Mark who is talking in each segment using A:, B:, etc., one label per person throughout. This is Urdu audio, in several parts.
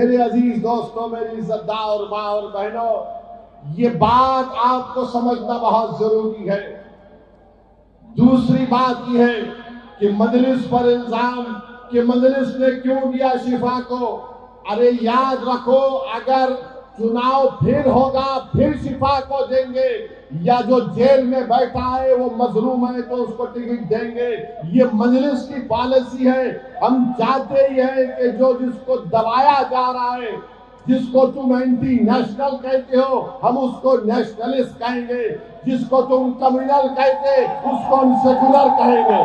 A: میرے عزیز دوستوں، میری عزتدار اور ماں اور بہنوں، یہ بات آپ کو سمجھنا بہت ضروری ہے۔ دوسری بات یہ ہے کہ مجلس پر الزام کہ مجلس نے کیوں دیا شفا کو۔ ارے یاد رکھو، اگر چناؤ پھر ہوگا پھر شفا کو دیں گے، یا جو جیل میں بیٹھا ہے وہ مظلوم ہے تو اس کو ٹکٹ دیں گے۔ یہ مجلس کی پالیسی ہے۔ ہم چاہتے ہی ہیں کہ جس کو دبایا جا رہا ہے، جس کو تم اینٹی نیشنل کہتے ہو، ہم اس کو نیشنلسٹ کہیں گے۔ جس کو تم کمیونل کہتے اس کو ہم سیکولر کہیں گے۔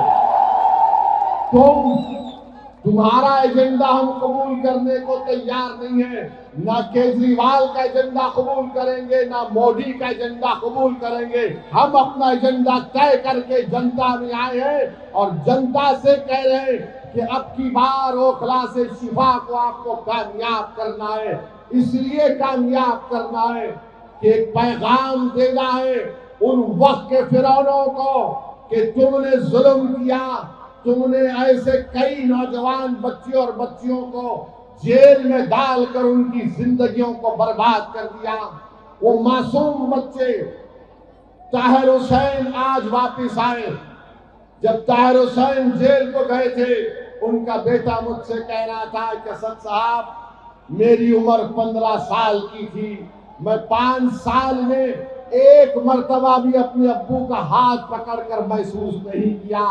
A: تمہارا ایجنڈا ہم قبول کرنے کو تیار نہیں ہے۔ نہ کیجریوال کا ایجنڈا قبول کریں گے، نہ مودی کا ایجنڈا قبول کریں گے۔ ہم اپنا ایجنڈا طے کر کے جنتا میں آئے ہیں اور جنتا سے کہہ رہے ہیں کہ اب کی بار اوکھلا سے شفا کو آپ کو کامیاب کرنا ہے۔ اس لیے کامیاب کرنا ہے کہ ایک پیغام دینا ہے ان وقت کے فرعونوں کو کہ تم نے ظلم کیا، تم نے ایسے کئی نوجوان بچیوں اور بچیوں کو جیل میں ڈال کر ان کی زندگیوں کو برباد کر دیا۔ وہ معصوم بچے طاہر حسین آج واپس آئے۔ جب طاہر حسین جیل کو گئے تھے، ان کا بیٹا مجھ سے کہہ رہا تھا کہ اسد صاحب، میری عمر 15 سال کی تھی، میں 5 سال میں ایک مرتبہ بھی اپنے ابو کا ہاتھ پکڑ کر محسوس نہیں کیا۔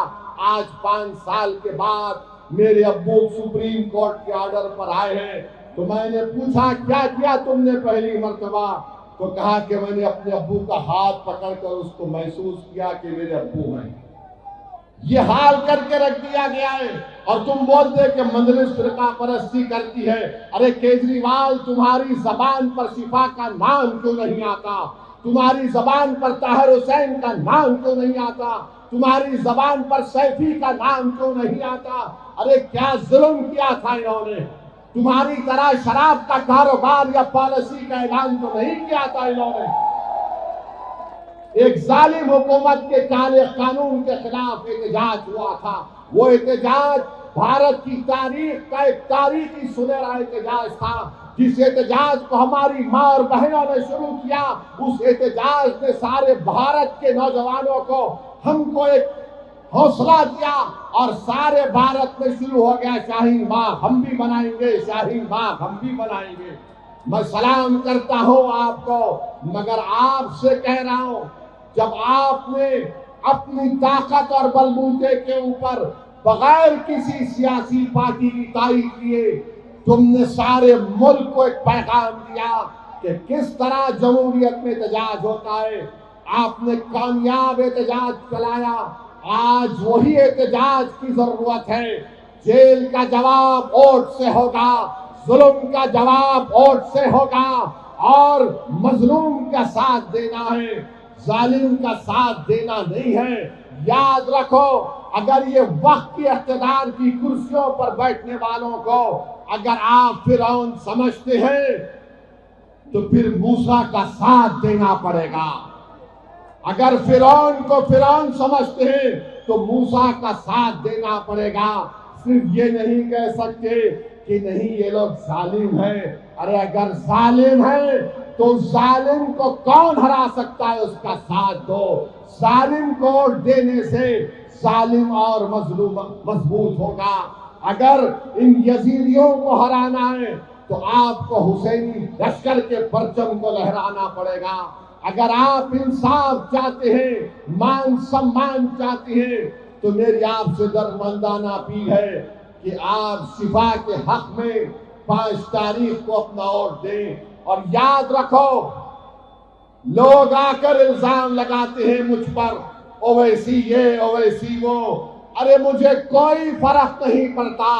A: آج 5 سال کے بعد میرے ابو سپریم کورٹ کے آرڈر پر آئے ہیں، تو میں نے پوچھا کیا کیا تم نے پہلی مرتبہ؟ تو کہا کہ میں نے اپنے ابو کا ہاتھ پکڑ کر اس کو محسوس کیا کہ میرے ابو ہیں۔ یہ حال کر کے رکھ دیا گیا ہے، اور تم بولتے کہ مجلس فرقہ پرستی کرتی ہے۔ ارے کیجریوال، تمہاری زبان پر شفا کا نام کیوں نہیں آتا؟ تمہاری زبان پر طاہر حسین کا نام کیوں نہیں آتا؟ تمہاری زبان پر سیفی کا نام کیوں نہیں آتا؟ ارے کیا ظلم کیا تھا انہوں نے؟ تمہاری طرح شراب کا کاروبار یا پالیسی کا اعلان تو نہیں کیا تھا انہوں نے۔ ایک ظالم حکومت کے کالے قانون کے خلاف احتجاج ہوا تھا۔ وہ احتجاج بھارت کی تاریخ کا ایک تاریخی سنہرا احتجاج تھا، جس احتجاج کو ہماری ماں اور بہنوں نے شروع کیا۔ اس احتجاج نے سارے بھارت کے نوجوانوں کو، ہم کو ایک حوصلہ دیا، اور سارے بھارت میں شروع ہو گیا شاہین باغ ہم بھی بنائیں گے، شاہین باغ ہم بھی بنائیں گے۔ میں سلام کرتا ہوں آپ کو، مگر آپ سے کہہ رہا ہوں، جب آپ نے اپنی طاقت اور بلبوتے کے اوپر بغیر کسی سیاسی پارٹی کی تائید کیے، تم نے سارے ملک کو ایک پیغام دیا کہ کس طرح جمہوریت میں احتجاج ہوتا ہے۔ آپ نے کامیاب احتجاج چلایا۔ آج وہی احتجاج کی ضرورت ہے۔ جیل کا جواب ووٹ سے ہوگا، ظلم کا جواب ووٹ سے ہوگا، اور مظلوم کا ساتھ دینا ہے، ظالم کا ساتھ دینا نہیں ہے۔ یاد رکھو، اگر یہ وقت کی اقتدار کی کرسیوں پر بیٹھنے والوں کو اگر آپ فرعون سمجھتے ہیں تو پھر موسیٰ کا ساتھ دینا پڑے گا۔ اگر فرعون کو فرعون سمجھتے ہیں تو موسیٰ کا ساتھ دینا پڑے گا۔ صرف یہ نہیں کہہ سکتے کہ نہیں یہ لوگ ظالم ہیں۔ ارے اگر ظالم ہیں تو ظالم کو کون ہرا سکتا ہے؟ اس کا ساتھ دو۔ ظالم کو ووٹ دینے سے ظالم اور مظلوم مضبوط ہوگا۔ اگر ان یزیدیوں کو ہرانا ہے تو آپ کو حسینی لشکر کے پرچم کو لہرانا پڑے گا۔ اگر آپ انصاف چاہتے ہیں، مان سمان چاہتے ہیں، تو میری آپ سے درمندانہ اپیل ہے کہ آپ شفا کے حق میں 5 تاریخ کو اپنا ووٹ دیں۔ اور یاد رکھو، لوگ آ کر الزام لگاتے ہیں مجھ پر، اویسی یہ اویسی وہ۔ ارے مجھے کوئی فرق نہیں پڑتا،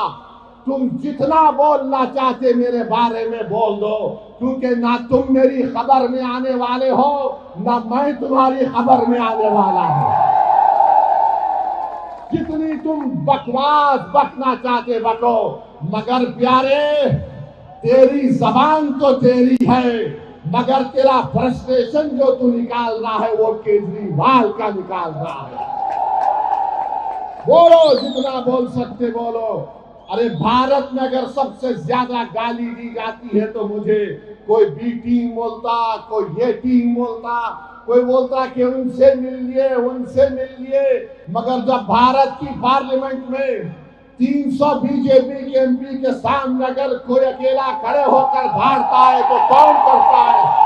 A: تم جتنا بولنا چاہتے میرے بارے میں بول دو، کیونکہ نہ تم میری خبر میں آنے والے ہو، نہ میں تمہاری خبر میں آنے والا ہوں۔ جتنی تم بکواس بکنا چاہتے بکو، مگر پیارے، تیری زبان تو تیری ہے، مگر تیرا فرسٹریشن جو تو نکال رہا ہے وہ کیجریوال کا نکال رہا ہے۔ بولو، جتنا بول سکتے بولو۔ ارے بھارت میں اگر سب سے زیادہ گالی دی جاتی ہے تو مجھے کوئی بی ٹیم بولتا، کوئی یہ ٹیم بولتا، کوئی بولتا کہ ان سے مل لیے، ان سے مل لیے، مگر جب بھارت کی پارلیمنٹ میں 300 بی جے پی کے ایم پی کے سامنے اگر کوئی اکیلا کھڑے ہو کر دھاڑتا ہے تو کون کرتا ہے؟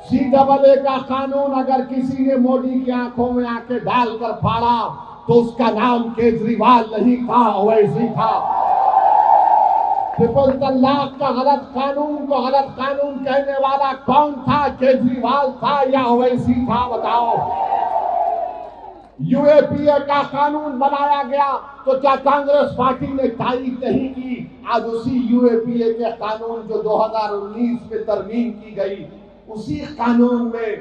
A: CAA کا قانون اگر کسی نے مودی کی آنکھوں میں آنکھیں ڈال کر پھاڑا تو اس کا نام کیجریوال نہیں تھا، اویسی تھا۔ ٹرپل طلاق کا غلط قانون کو غلط قانون کہنے والا کون تھا؟ کیجریوال تھا یا اویسی تھا؟ بتاؤ۔ UAPA کا قانون بنایا گیا تو کیا کانگریس پارٹی نے تائید نہیں کی؟ آج اسی UAPA کے قانون جو 2019 میں ترمیم کی گئی، اسی قانون میں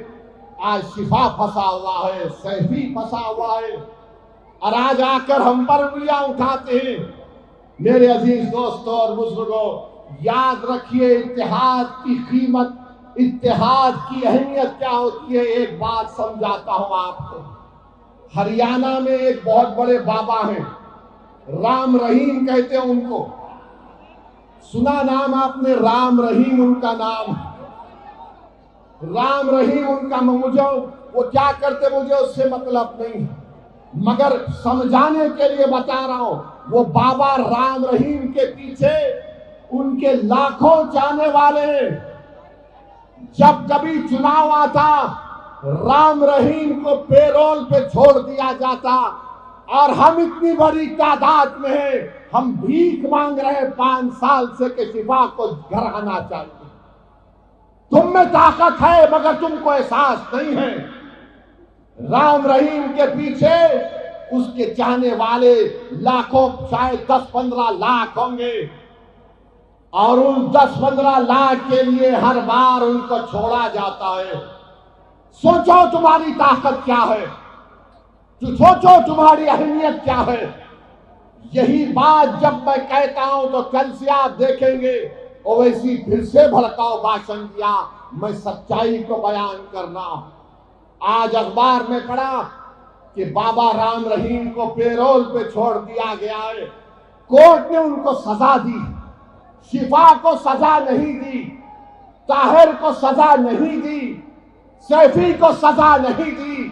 A: آج شفا پھنسا ہوا ہے، سیفی پھنسا ہوا ہے، اور آج آ کر ہم پر انگلیاں اٹھاتے ہیں۔ میرے عزیز دوستوں اور بزرگوں، یاد رکھیے اتحاد کی قیمت، اتحاد کی اہمیت کیا ہوتی ہے۔ ایک بات سمجھاتا ہوں آپ کو۔ ہریانہ میں ایک بہت بڑے بابا ہیں، رام رحیم کہتے ہیں ان کو، سنا نام آپ نے؟ رام رحیم ان کا نام ہے۔ رام رحیم ان کا، مجھے وہ کیا کرتے مجھے اس سے مطلب نہیں، مگر سمجھانے کے لیے بتا رہا ہوں۔ وہ بابا رام رحیم کے پیچھے ان کے لاکھوں چاہنے والے ہیں۔ جب کبھی چناؤ آتا، رام رحیم کو پیرول پہ چھوڑ دیا جاتا، اور ہم اتنی بڑی تعداد میں ہیں، ہم بھیک مانگ رہے 5 سال سے کہ شفا کو گھر آنا چاہیے۔ تم میں طاقت ہے مگر تم کو احساس نہیں ہے۔ رام رحیم کے پیچھے اس کے چاہنے والے لاکھوں، شاید 10-15 لاکھ ہوں گے، اور ان 10-15 لاکھ کے لیے ہر بار ان کو چھوڑا جاتا ہے۔ سوچو تمہاری طاقت کیا ہے، سوچو تمہاری اہمیت کیا ہے۔ یہی بات جب میں کہتا ہوں تو کل سے آپ دیکھیں گے اویسی پھر سے بھڑکاؤ بھاشن دیا۔ میں سچائی کو بیان کرنا۔ آج اخبار میں پڑھا کہ بابا رام رحیم کو پیرول پہ چھوڑ دیا گیا ہے، کورٹ نے ان کو سزا دی، شفا کو سزا نہیں دی، طاہر کو سزا نہیں دی، سیفی کو سزا نہیں دی۔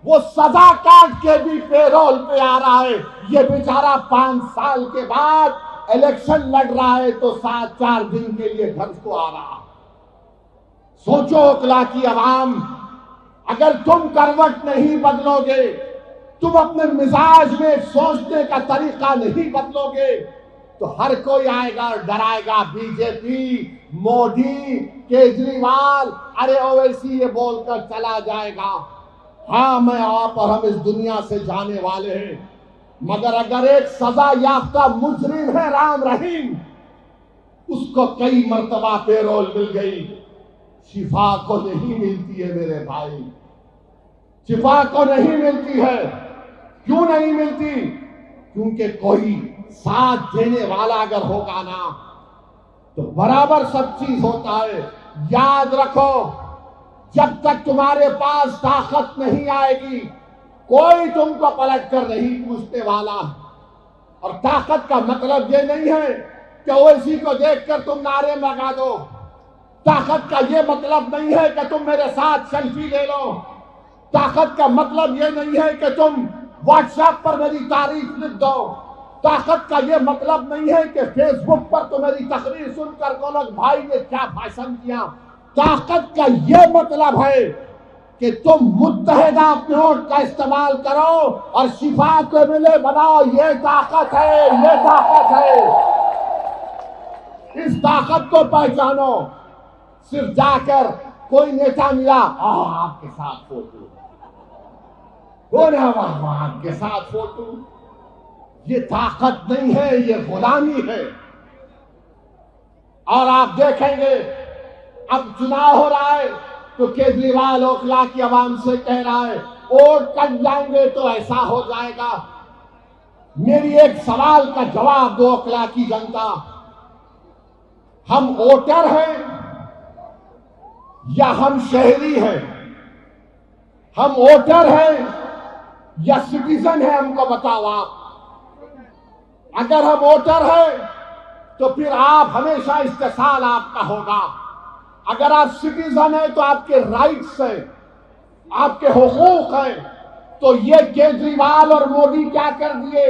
A: وہ سزا کاٹ کے بھی پیرول پہ آ رہا ہے۔ یہ بیچارہ 5 سال کے بعد الیکشن لڑ رہا ہے تو 4 دن کے لیے گھر کو آ رہا۔ سوچو اوکلا کی عوام، اگر تم کروٹ نہیں بدلو گے، تم اپنے مزاج میں سوچنے کا طریقہ نہیں بدلو گے، تو ہر کوئی آئے گا اور ڈرائے گا، بی جے پی، مودی، کیجریوال، ارے اویسی یہ بول کر چلا جائے گا۔ ہاں، میں آپ اور ہم اس دنیا سے جانے والے ہیں، مگر اگر ایک سزا یافتہ مجرم ہے رام رحیم، اس کو کئی مرتبہ پیرول مل گئی، شفا کو نہیں ملتی ہے میرے بھائی، شفا کو نہیں ملتی ہے۔ کیوں نہیں ملتی؟ کیونکہ کوئی ساتھ دینے والا اگر ہوگا نا تو برابر سب چیز ہوتا ہے۔ یاد رکھو، جب تک تمہارے پاس طاقت نہیں آئے گی، کوئی تم کو پلٹ کر نہیں پوچھنے والا۔ اور طاقت کا مطلب یہ نہیں ہے کہ اویسی کو دیکھ کر تم نعرے لگا دو، طاقت کا یہ مطلب نہیں ہے کہ تم میرے ساتھ سیلفی لے لو، طاقت کا مطلب یہ نہیں ہے کہ تم واٹس ایپ پر میری تعریف لکھ دو، طاقت کا یہ مطلب نہیں ہے کہ فیس بک پر تو میری تقریر سن کر کو لوگ بھائی نے کیا بھاشن کیا۔ طاقت کا یہ مطلب ہے کہ تم متحدہ اپنے ووٹ کا استعمال کرو اور شفا کو ملے بناؤ۔ یہ طاقت ہے، یہ طاقت ہے۔ اس طاقت کو پہچانو۔ صرف جا کر کوئی نیتا ملا، آپ کے ساتھ فوٹو، آپ کے ساتھ فوٹو، یہ طاقت نہیں ہے، یہ غلامی ہے۔ اور آپ دیکھیں گے اب چناؤ ہو رہا ہے تو کیجریوال اوکھلا کی عوام سے کہہ رہا ہے ووٹ کٹ جائیں گے تو ایسا ہو جائے گا۔ میری ایک سوال کا جواب دو اوکھلا کی جنتا، ہم ووٹر ہیں یا ہم شہری ہیں؟ ہم ووٹر ہیں یا سٹیزن ہیں؟ ہم کو بتاؤ آپ۔ اگر ہم ووٹر ہیں تو پھر آپ ہمیشہ استحصال آپ کا ہوگا. اگر آپ سٹیزن ہیں تو آپ کے رائٹس ہیں, آپ کے حقوق ہیں. تو یہ کیجریوال اور مودی کیا کر دیے؟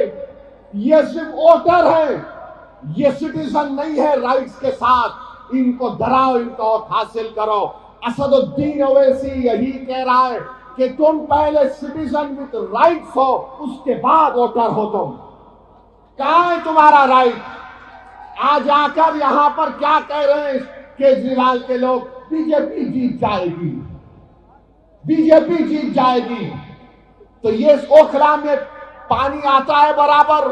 A: یہ صرف ووٹر ہیں, یہ سٹیزن نہیں ہے رائٹس کے ساتھ. ان کو ڈراؤ, ان کو حاصل کرو. اسد الدین اویسی یہی کہہ رہا ہے کہ تم پہلے سٹیزن وتھ رائٹس ہو, اس کے بعد ووٹر ہو. تم کہاں ہے تمہارا رائٹ؟ آج آ کر یہاں پر کیا کہہ رہے ہیں کیجریوال کے لوگ؟ بی جے پی جیت جائے گی, بی جے پی جیت جائے گی. تو یہ اوکھلا میں پانی آتا ہے برابر؟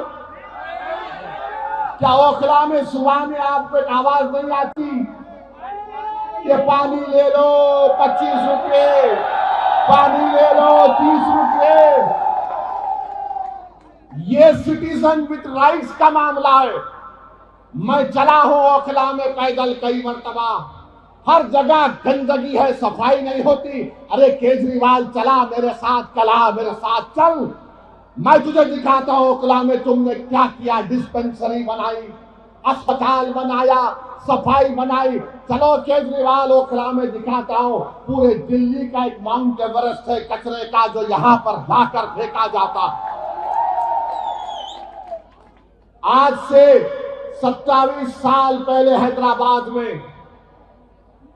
A: کیا اوکھلا میں صبح میں آپ کو آواز نہیں آتی کہ پانی لے لو 25 روپے, پانی لے لو 30 روپے؟ یہ سٹیزن وتھ رائٹس کا معاملہ ہے. میں چلا ہوں اوکھلا میں پیدل کئی مرتبہ, ہر جگہ گندگی ہے, صفائی نہیں ہوتی. ارے کیجریوال چلا میرے ساتھ, چلا میرے ساتھ چل, میں تجھے دکھاتا ہوں اوکھلا میں تم نے کیا کیا. ڈسپنسری بنائی, اسپتال بنایا, صفائی بنائی. چلو کیجریوال اوکھلا میں دکھاتا ہوں. پورے دلی کا ایک ماؤنٹ ایورسٹ ہے کچرے کا جو یہاں پر لا کر پھینکا جاتا. آج سے 27 سال پہلے حیدرآباد میں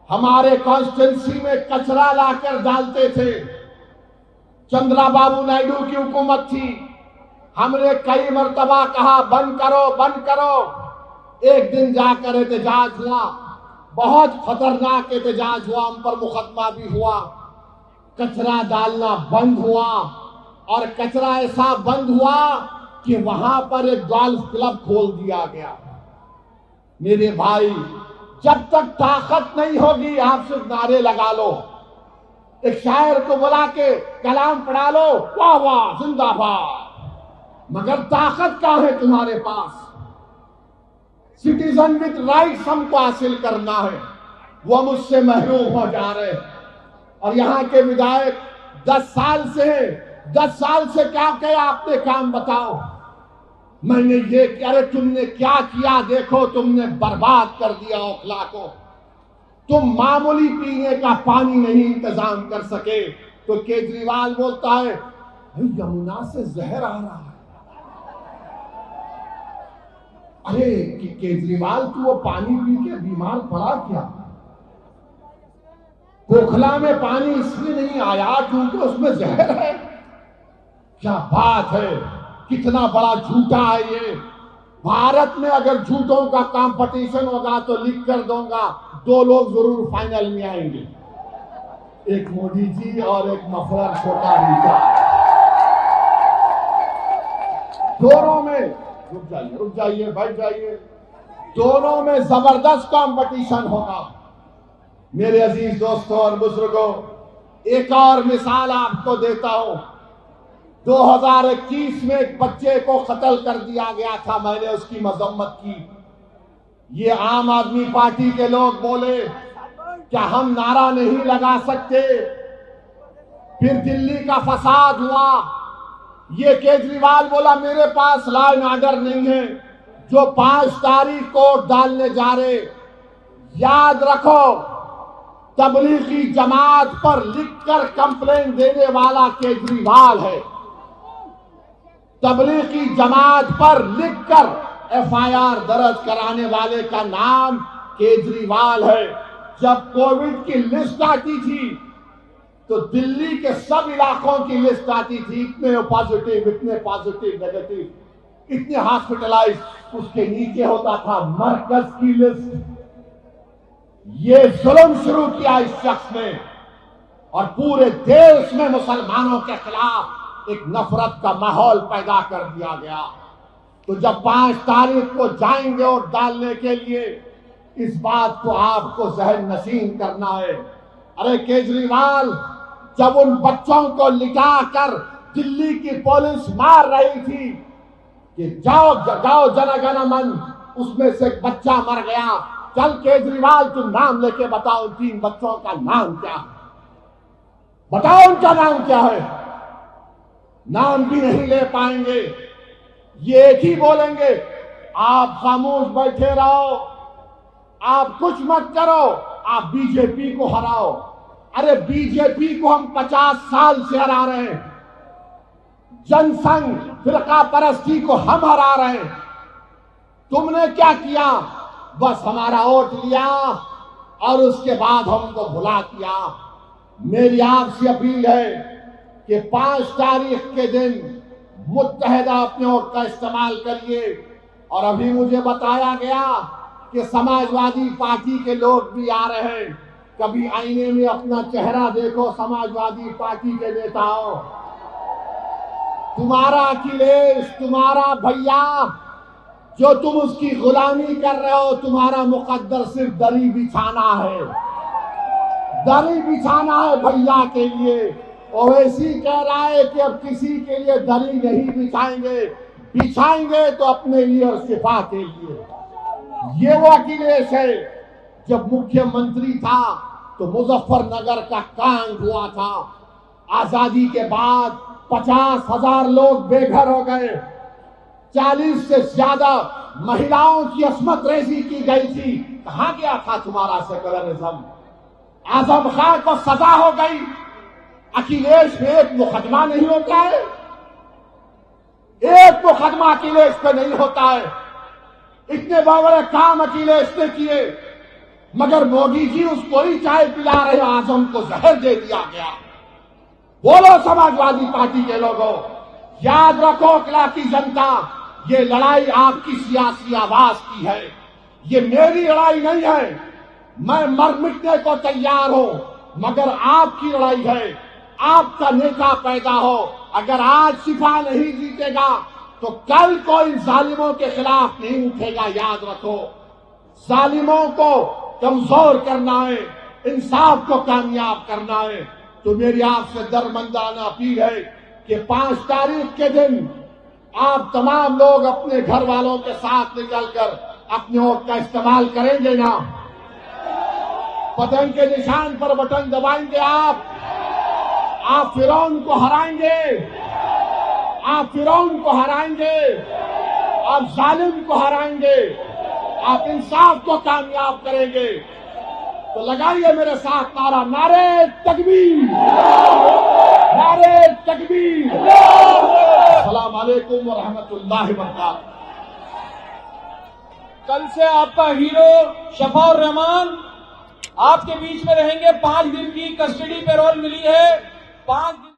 A: ہمارے کانسٹیٹنسی میں کچرا لا کر ڈالتے تھے. چندرا بابو نائیڈو کی حکومت تھی. ہم نے کئی مرتبہ کہا بند کرو, بند کرو. ایک دن جا کر احتجاج ہوا, بہت خطرناک احتجاج ہوا, ہم پر مقدمہ بھی ہوا. کچرا ڈالنا بند ہوا, اور کچرا ایسا بند ہوا کہ وہاں پر ایک گولف کلب کھول دیا گیا. میرے بھائی, جب تک طاقت نہیں ہوگی آپ صرف نعرے لگا لو. ایک شاعر کو بلا کے کلام پڑھا لو, واہ واہ زندہ باد, مگر طاقت کہاں ہے تمہارے پاس؟ سٹیزن وتھ رائٹس ہم کو حاصل کرنا ہے, وہ مجھ سے محروم ہو جا رہے. اور یہاں کے ودھائک 10 سال سے ہیں, 10 سال سے کیا کیا آپ نے کام بتاؤ. میں نے یہ کہ ارے تم نے کیا کیا, دیکھو تم نے برباد کر دیا اوکھلا کو. تم معمولی پینے کا پانی نہیں انتظام کر سکے. تو کیجریوال بولتا ہے یمنا سے زہر آ رہا ہے. ارے کیجریوال تو وہ پانی پی کے بیمار پڑا کیا؟ اوکھلا میں پانی اس لیے نہیں آیا کیونکہ اس میں زہر ہے. کیا بات ہے, کتنا بڑا جھوٹا ہے یہ. بھارت میں اگر جھوٹوں کا کمپٹیشن ہوگا تو لکھ کر دوں گا 2 لوگ ضرور فائنل میں آئیں گے, ایک مودی جی اور ایک مفلر چھوٹا ریتا. دونوں میں رک جائیے بیٹھ جائیے, دونوں میں زبردست کمپٹیشن ہوگا. میرے عزیز دوستوں اور بزرگوں, ایک اور مثال آپ کو دیتا ہوں. 2021 میں ایک بچے کو قتل کر دیا گیا تھا, میں نے اس کی مذمت کی. یہ عام آدمی پارٹی کے لوگ بولے کیا ہم نعرہ نہیں لگا سکتے؟ پھر دلی کا فساد ہوا, یہ کیجریوال بولا میرے پاس لا اینڈ آرڈر نہیں ہے. جو 5 تاریخ کو ڈالنے جا رہے, یاد رکھو تبلیغی جماعت پر لکھ کر کمپلین دینے والا کیجریوال ہے. تبلیغی جماعت پر لکھ کر ایف آئی آر درج کرانے والے کا نام کیجریوال ہے. جب کووڈ کی لسٹ آتی تھی تو دلی کے سب علاقوں کی لسٹ آتی تھی, اتنے پازیٹیو, اتنے پازیٹیو, نیگیٹو, اتنے ہاسپٹلائز, اس کے نیچے ہوتا تھا مرکز کی لسٹ. یہ ظلم شروع کیا اس شخص نے, اور پورے دیش میں مسلمانوں کے خلاف ایک نفرت کا ماحول پیدا کر دیا گیا. تو جب 5 تاریخ کو جائیں گے ووٹ ڈالنے کے لیے, اس بات کو آپ کو ذہن نشین کرنا ہے. ارے کیجریوال جب ان بچوں کو لٹا کر دلی کی پولیس مار رہی تھی کہ جاؤ جاؤ جن گن من, اس میں سے ایک بچہ مر گیا. چل کیجریوال تم نام لے کے بتاؤ 3 بچوں کا نام کیا ہے, بتاؤ ان کا نام کیا ہے. نام بھی نہیں لے پائیں گے. یہ ایک ہی بولیں گے، آپ خاموش بیٹھے رہو، آپ کچھ مت کرو، آپ بی جے پی کو ہراؤ۔ ارے بی جے پی کو ہم 50 سال سے ہرا رہے ہیں، جن سنگھ فرقہ پرستی کو ہم ہرا رہے ہیں، تم نے کیا کیا؟ بس ہمارا ووٹ لیا اور اس کے بعد ہم کو بھلا دیا۔ میری آپ سے اپیل ہے کہ 5 تاریخ کے دن متحدہ اپنے ووٹ کا استعمال کریے۔ اور ابھی مجھے بتایا گیا کہ سماجوادی پارٹی کے لوگ بھی آ رہے ہیں، کبھی آئینے میں اپنا چہرہ دیکھو سماجوادی پارٹی کے نیتاؤں، تمہارا اکھلیش، تمہارا بھیا جو تم اس کی غلامی کر رہے ہو، تمہارا مقدر صرف دری بچھانا ہے، دری بچھانا ہے بھیا کے لیے۔ اویسی کہہ رہا ہے کہ اب کسی کے لیے دری نہیں بچھائیں گے، بچھائیں گے تو اپنے لیے اور شفا کے لیے۔ یہ وہ اکھلیش ہے۔ جب مکھیہ منتری تھا تو مظفر نگر کا کانڈ ہوا تھا، آزادی کے بعد 50,000 لوگ بے گھر ہو گئے، 40 سے زیادہ مہیلاؤں کی عصمت ریزی کی گئی تھی۔ کہاں گیا تھا تمہارا سیکولرزم؟ اعظم خان کو سزا ہو گئی، اکھلیش پہ ایک مقدمہ نہیں ہوتا ہے، ایک مقدمہ اکھلیش پہ نہیں ہوتا ہے۔ اتنے بڑے کام اکھلیش نے کیے، مگر مودی جی اس کو ہی چائے پلا رہے، اعظم کو زہر دے دیا گیا۔ بولو سماجوادی پارٹی کے لوگوں، یاد رکھو اخلاقی جنتا، یہ لڑائی آپ کی سیاسی آواز کی ہے، یہ میری لڑائی نہیں ہے۔ میں مر مٹنے کو تیار ہوں، مگر آپ کی لڑائی ہے۔ آپ کا نیتا پیدا ہو، اگر آج شفا نہیں جیتے گا تو کل کوئی ظالموں کے خلاف نہیں اٹھے گا۔ یاد رکھو، ظالموں کو کمزور کرنا ہے، انصاف کو کامیاب کرنا ہے۔ تو میری آپ سے درمندانہ اپیل ہے کہ 5 تاریخ کے دن آپ تمام لوگ اپنے گھر والوں کے ساتھ نکل کر اپنے ووٹ کا استعمال کریں گے نا؟ پتنگ کے نشان پر بٹن دبائیں گے آپ فرعون کو ہرائیں گے، آپ فرعون کو ہرائیں گے، آپ ظالم کو ہرائیں گے، آپ انصاف کو کامیاب کریں گے۔ تو لگائیے میرے ساتھ نعرہ، نعرہ تکبیر، نعرہ تکبیر۔ السلام علیکم ورحمۃ اللہ وبرکاتہ۔
B: کل سے آپ کا ہیرو شفا الرحمان آپ کے بیچ میں رہیں گے۔ 5 دن کی کسٹڈی پیرول ملی ہے، 5 دن